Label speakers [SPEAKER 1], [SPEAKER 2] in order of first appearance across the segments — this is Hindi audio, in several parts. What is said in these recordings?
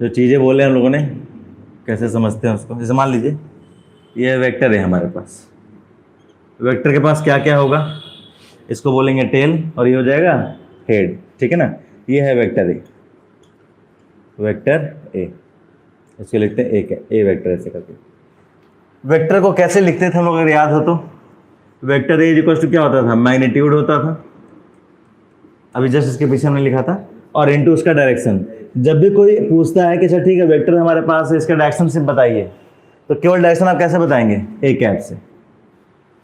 [SPEAKER 1] जो चीज़ें बोले हम लोगों ने कैसे समझते हैं उसको। जैसे मान लीजिए ये वेक्टर है हमारे पास, वेक्टर के पास क्या क्या होगा, इसको बोलेंगे टेल और ये हो जाएगा हेड, ठीक है ना। ये है वेक्टर ए, वेक्टर ए, इसको लिखते हैं ए वेक्टर ऐसे करके। वेक्टर को कैसे लिखते थे हम लोग अगर याद हो तो, वेक्टर ए इक्वल टू क्या होता था, मैग्नीट्यूड होता था, अभी जस्ट इसके पीछे हमने लिखा था, और इनटू उसका डायरेक्शन। जब भी कोई पूछता है कि अच्छा ठीक है वेक्टर हमारे पास है, इसका डायरेक्शन सिर्फ बताइए, तो केवल डायरेक्शन आप कैसे बताएंगे, ए कैप से।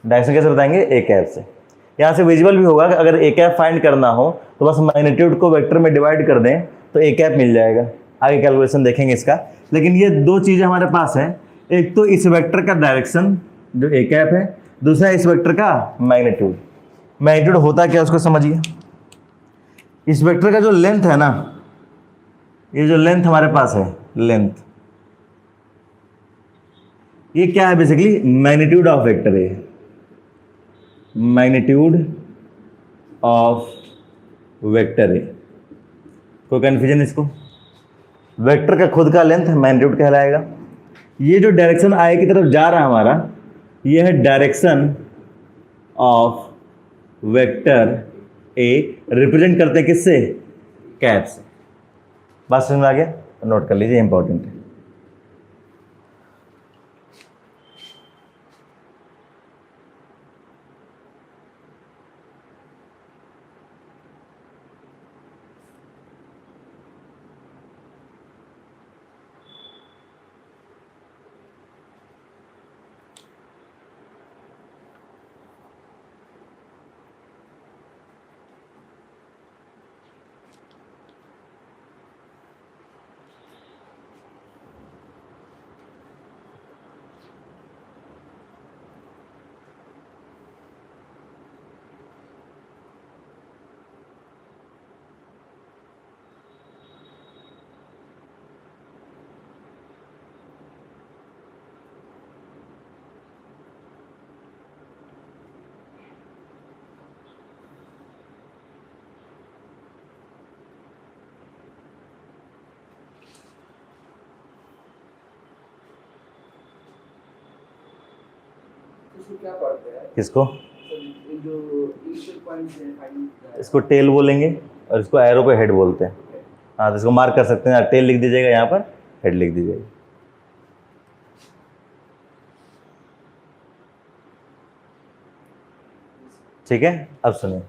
[SPEAKER 1] डायरेक्शन कैसे बताएंगे, ए कैप से। यहाँ से विजिबल भी होगा कि अगर ए कैप फाइंड करना हो तो बस मैग्नीट्यूड को वेक्टर में डिवाइड कर दें तो ए कैप मिल जाएगा। आगे कैलकुलेशन देखेंगे इसका। लेकिन ये दो चीज़ें हमारे पास है, एक तो इस वेक्टर का डायरेक्शन जो ए कैप है, दूसरा इस वेक्टर का मैग्नीट्यूड। मैग्नीट्यूड होता क्या उसको समझिए। इस वेक्टर का जो लेंथ है ना, ये जो लेंथ हमारे पास है, लेंथ, ये क्या है basically, magnitude of vector A, magnitude of vector A. कोई कंफ्यूजन इसको, वेक्टर का खुद का लेंथ मैग्नीट्यूड कहलाएगा। ये जो डायरेक्शन आई की तरफ जा रहा है हमारा, ये है direction of vector A, represent करते हैं किससे, कैप से। बात समझ में आ गया, नोट कर लीजिए, इंपॉर्टेंट है।
[SPEAKER 2] क्या पढ़ते हैं
[SPEAKER 1] किसको,
[SPEAKER 2] जो इनिशियल पॉइंट्स हैं फाइनल,
[SPEAKER 1] इसको टेल बोलेंगे और इसको एरो को हेड बोलते हैं। हाँ, तो इसको मार्क कर सकते हैं, टेल लिख दीजिएगा यहाँ पर, हेड लिख दीजिएगा। ठीक है। अब सुनिए,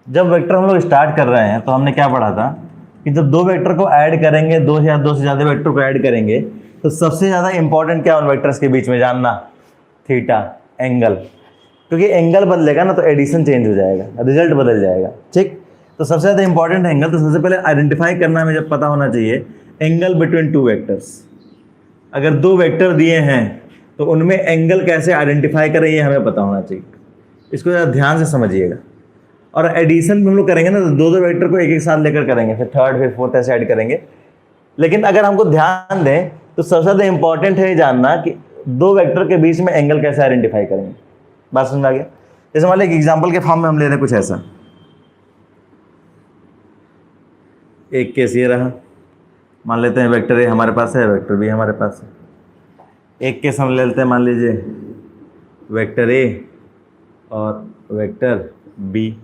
[SPEAKER 1] जब वेक्टर हम लोग स्टार्ट कर रहे हैं तो हमने क्या पढ़ा था कि जब दो वेक्टर को ऐड करेंगे, दो या दो से ज़्यादा वेक्टर को ऐड करेंगे, तो सबसे ज़्यादा इंपॉर्टेंट क्या उन वेक्टर्स के बीच में जानना, थीटा, एंगल। क्योंकि एंगल बदलेगा ना तो एडिशन चेंज हो जाएगा, रिजल्ट बदल जाएगा। ठीक, तो सबसे ज़्यादा इंपॉर्टेंट है एंगल। तो सबसे पहले आइडेंटिफाई करना हमें जब पता होना चाहिए एंगल बिटवीन टू वेक्टर्स। अगर दो वेक्टर दिए हैं तो उनमें एंगल कैसे आइडेंटिफाई करें, ये हमें पता होना चाहिए। इसको ज़रा ध्यान से समझिएगा। और एडिशन भी हम लोग करेंगे ना, तो दो दो वेक्टर को एक एक साथ लेकर करेंगे, फिर थर्ड फिर फोर्थ ऐसे ऐड करेंगे। लेकिन अगर हमको ध्यान दें तो सबसे ज़्यादा इंपॉर्टेंट है जानना कि दो वेक्टर के बीच में एंगल कैसे आइडेंटिफाई करेंगे। बात समझ में आ गया। जैसे मान लीजिए एक एग्जाम्पल के फॉर्म में हम ले रहे हैं कुछ ऐसा, एक केस ये रहा, मान लेते हैं वेक्टर ए हमारे पास है, वेक्टर बी हमारे पास है। एक केस हम ले लेते हैं, मान लीजिए वेक्टर ए और वेक्टर बी।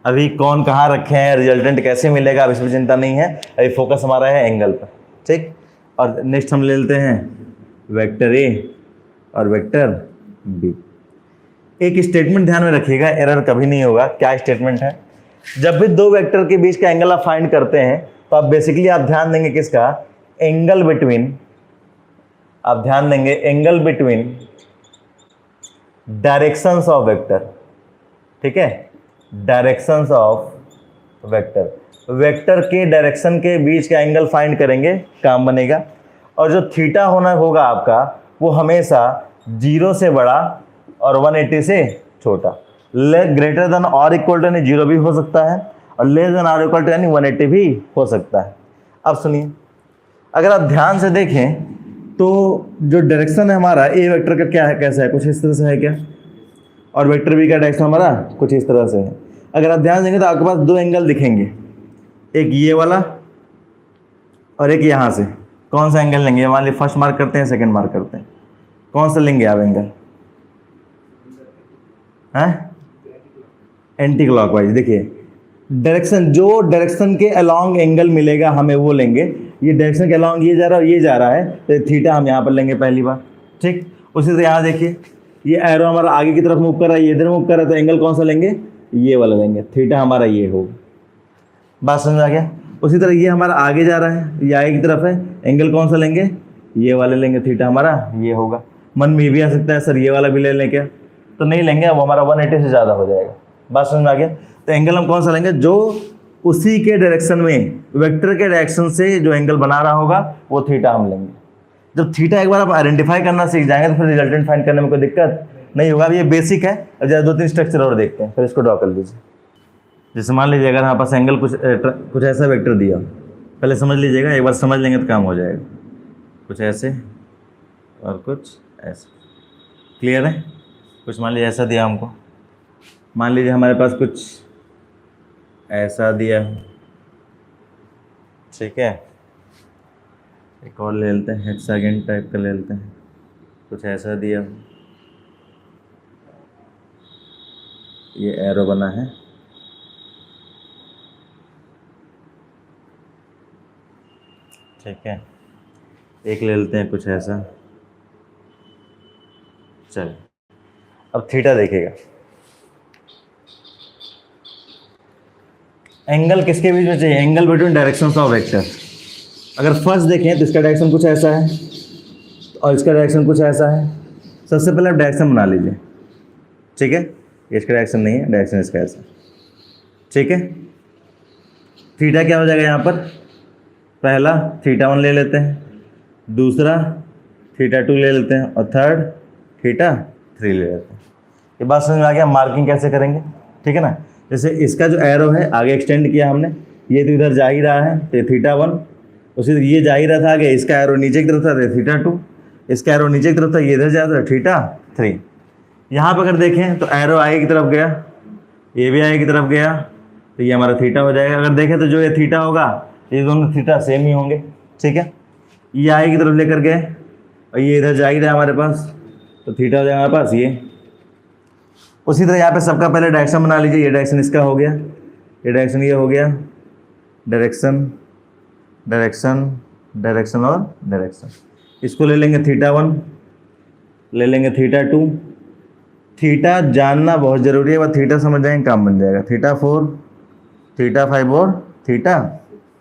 [SPEAKER 1] अभी कौन कहाँ रखे हैं, रिजल्टेंट कैसे मिलेगा, अब इसमें चिंता नहीं है, अभी फोकस हमारा है एंगल पर। ठीक, और नेक्स्ट हम ले लेते हैं वेक्टर ए और वेक्टर बी। एक स्टेटमेंट ध्यान में रखिएगा, एरर कभी नहीं होगा। क्या स्टेटमेंट है, जब भी दो वेक्टर के बीच का एंगल आप फाइंड करते हैं तो आप बेसिकली आप ध्यान देंगे किसका, एंगल बिटवीन, आप ध्यान देंगे angle between directions of vector. ठीक है, डायरेक्शंस ऑफ वेक्टर, वेक्टर के डायरेक्शन के बीच का एंगल फाइंड करेंगे, काम बनेगा। और जो थीटा होना होगा आपका, वो हमेशा 0 से बड़ा और 180 से छोटा। ग्रेटर देन और इक्वल टू यानी 0 भी हो सकता है, और लेस देन और इक्वल टू यानी 180 भी हो सकता है। अब सुनिए, अगर आप ध्यान से देखें तो जो डायरेक्शन है हमारा ए वेक्टर का क्या है, कैसा है, कुछ इस तरह से है क्या, और वेक्टर बी का डायरेक्शन हमारा कुछ इस तरह से है। अगर आप ध्यान देंगे तो आपके पास दो एंगल दिखेंगे, एक ये वाला और एक यहाँ से, कौन सा एंगल लेंगे? मान लीजिए फर्स्ट मार्क करते हैं, सेकंड मार्क करते हैं, कौन सा लेंगे आप एंगल? हैं? Anti clockwise. देखिए डायरेक्शन, जो डायरेक्शन के अलोंग एंगल मिलेगा हमें वो लेंगे। ये डायरेक्शन के अलोंग ये जा रहा है और ये जा रहा है, तो थीटा हम यहाँ पर लेंगे पहली बार। ठीक, उसी तरह यहाँ देखिए ये एरो हमारा आगे की तरफ मूव कर रहा है, ये इधर मूव कर रहा है, तो एंगल कौन सा लेंगे? ये वाला लेंगे, थीटा हमारा ये होगा। बात समझ आ गया? उसी तरह ये हमारा आगे जा रहा है, ये आगे की तरफ है, एंगल कौन सा लेंगे? ये वाले लेंगे, थीटा हमारा ये होगा। मन में ये भी आ सकता है सर ये वाला भी ले लें क्या? तो नहीं लेंगे, वो हमारा 180 से ज़्यादा हो जाएगा। बात समझ में आ गया? तो एंगल हम कौन सा लेंगे? जो उसी के डायरेक्शन में, वेक्टर के डायरेक्शन से जो एंगल बना रहा होगा वो थीटा हम लेंगे। जब थीटा एक बार आप आइडेंटिफाई करना सीख जाएंगे तो फिर रिजल्टेंट फाइंड करने में कोई दिक्कत नहीं होगा। अब ये बेसिक है, अब जरा 2-3 स्ट्रक्चर और देखते हैं, फिर इसको ड्रॉ कर लीजिए। जैसे मान लीजिए अगर हमारे पास एंगल कुछ ऐसा वेक्टर दिया, पहले समझ लीजिएगा, एक बार समझ लेंगे तो काम हो जाएगा। कुछ ऐसे और कुछ ऐसे, क्लियर है? कुछ मान लीजिए ऐसा दिया हमको, मान लीजिए हमारे पास कुछ ऐसा दिया, ठीक है। एक और ले लेते हैं, हेक्सागन टाइप का ले लेते हैं, कुछ ऐसा दिया, ये एरो बना है, ठीक है। एक ले लेते हैं कुछ ऐसा, चल अब थीटा देखेगा। एंगल किसके बीच में चाहिए? Angle between directions of vector. अगर फर्स्ट देखें तो इसका डायरेक्शन कुछ ऐसा है और इसका डायरेक्शन कुछ ऐसा है। सबसे पहले आप डायरेक्शन बना लीजिए, ठीक है। इसका डायरेक्शन नहीं है, डायरेक्शन इसका ऐसा, ठीक है। थीटा क्या हो जाएगा यहाँ पर? पहला थीटा 1 ले लेते हैं, दूसरा थीटा 2 ले लेते हैं और थर्ड थीटा 3 ले लेते हैं। ये बात समझ में आ गया? मार्किंग कैसे करेंगे, ठीक है ना। जैसे इसका जो एरो है आगे एक्सटेंड किया हमने, ये तो इधर जा ही रहा है, तो थीटा 1, उसी तरह ये जा ही रहा था आगे, इसका एरो नीचे की तरफ था, तो थीटा 2, इसका एरो नीचे की तरफ था, ये इधर जा रहा था, थीटा 3। यहाँ पर अगर देखें तो एरो आगे की तरफ गया, ये भी आगे की तरफ गया, तो ये हमारा थीटा हो जाएगा। अगर देखें तो जो ये थीटा होगा, ये दोनों थीटा सेम ही होंगे, ठीक है। ये आगे की तरफ लेकर गए और ये इधर जा ही रहा है हमारे पास, तो थीटा हो जाएगा हमारे पास ये। उसी तरह यहाँ पे सबका पहले डायरेक्शन बना लीजिए। ये डायरेक्शन इसका हो गया, ये डायरेक्शन ये हो गया, डायरेक्शन डायरेक्शन डायरेक्शन और डायरेक्शन। इसको ले लेंगे थीटा 1, ले लेंगे थीटा 2। थीटा जानना बहुत ज़रूरी है, बस थीटा समझ जाएंगे काम बन जाएगा। थीटा 4, थीटा 5 और थीटा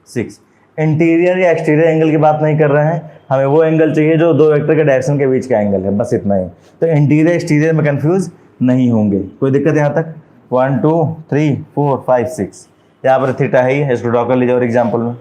[SPEAKER 1] 6। इंटीरियर या एक्सटीरियर एंगल की बात नहीं कर रहे हैं, हमें वो एंगल चाहिए जो दो वेक्टर के डायरेक्शन के बीच का एंगल है, बस इतना ही। तो इंटीरियर एक्सटीरियर में कंफ्यूज नहीं होंगे। कोई दिक्कत यहाँ तक? 1 2 3 4 5 6 यहाँ पर थीटा है ही, इसको ड्रॉ कर लीजिए और एग्जाम्पल में।